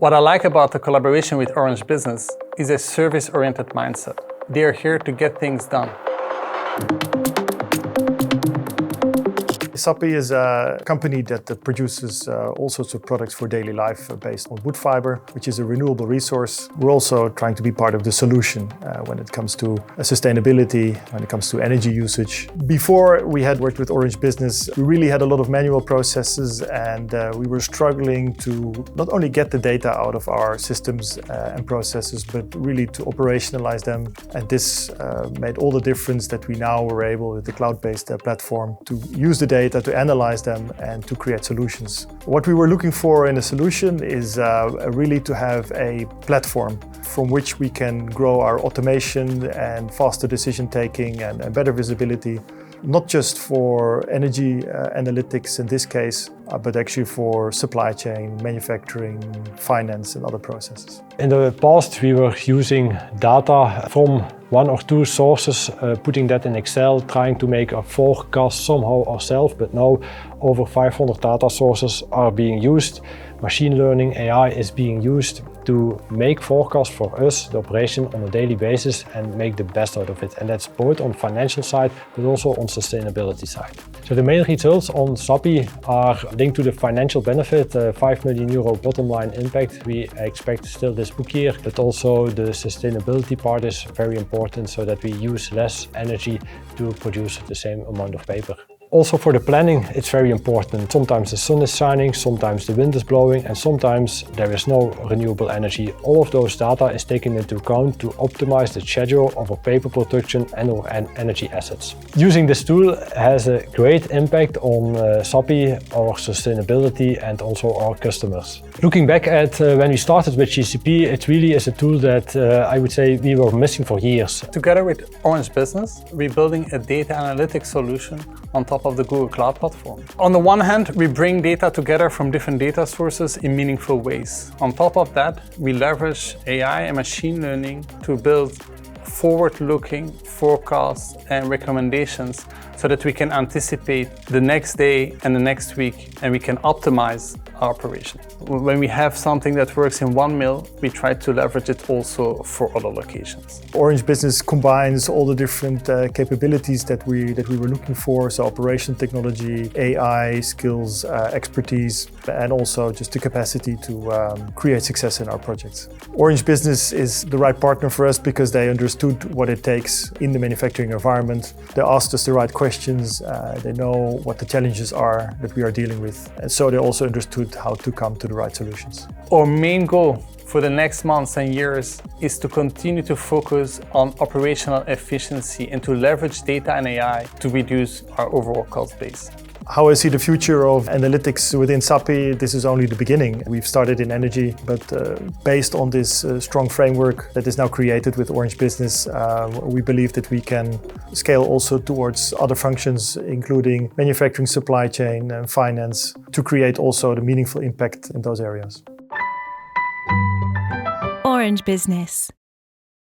What I like about the collaboration with Orange Business is a service-oriented mindset. They are here to get things done. Sappi is a company that produces all sorts of products for daily life based on wood fiber, which is a renewable resource. We're also trying to be part of the solution when it comes to sustainability, when it comes to energy usage. Before we had worked with Orange Business, we really had a lot of manual processes, and we were struggling to not only get the data out of our systems and processes, but really to operationalize them. And this made all the difference that we now were able, with the cloud-based platform, to use the data, to analyze them, and to create solutions. What we were looking for in a solution is really to have a platform from which we can grow our automation and faster decision taking and better visibility, not just for energy analytics in this case, but actually for supply chain, manufacturing, finance and other processes. In the past we were using data from one or two sources, putting that in Excel, trying to make a forecast somehow ourselves, but now over 500 data sources are being used. Machine learning, AI is being used to make forecasts for us, the operation, on a daily basis and make the best out of it. And that's both on financial side, but also on sustainability side. So the main results on Sappi are linked to the financial benefit, 5 million euro bottom line impact we expect still this book year, but also the sustainability part is very important so that we use less energy to produce the same amount of paper. Also for the planning, it's very important. Sometimes the sun is shining, sometimes the wind is blowing, and sometimes there is no renewable energy. All of those data is taken into account to optimize the schedule of our paper production and our energy assets. Using this tool has a great impact on Sappi, our sustainability, and also our customers. Looking back at when we started with GCP, it really is a tool that I would say we were missing for years. Together with Orange Business, we're building a data analytics solution on top of the Google Cloud platform. On the one hand, we bring data together from different data sources in meaningful ways. On top of that, we leverage AI and machine learning to build forward-looking forecasts and recommendations so that we can anticipate the next day and the next week, and we can optimize our operation. When we have something that works in one mill, we try to leverage it also for other locations. Orange Business combines all the different capabilities that we were looking for, so operation technology, AI skills, expertise, and also just the capacity to create success in our projects. Orange Business is the right partner for us because they understood what it takes in the manufacturing environment. They asked us the right questions, they know what the challenges are that we are dealing with, and so they also understood how to come to the right solutions. Our main goal for the next months and years is to continue to focus on operational efficiency and to leverage data and AI to reduce our overall cost base. How I see the future of analytics within Sappi, this is only the beginning. We've started in energy, but based on this strong framework that is now created with Orange Business, we believe that we can scale also towards other functions, including manufacturing, supply chain, and finance, to create also the meaningful impact in those areas. Orange Business.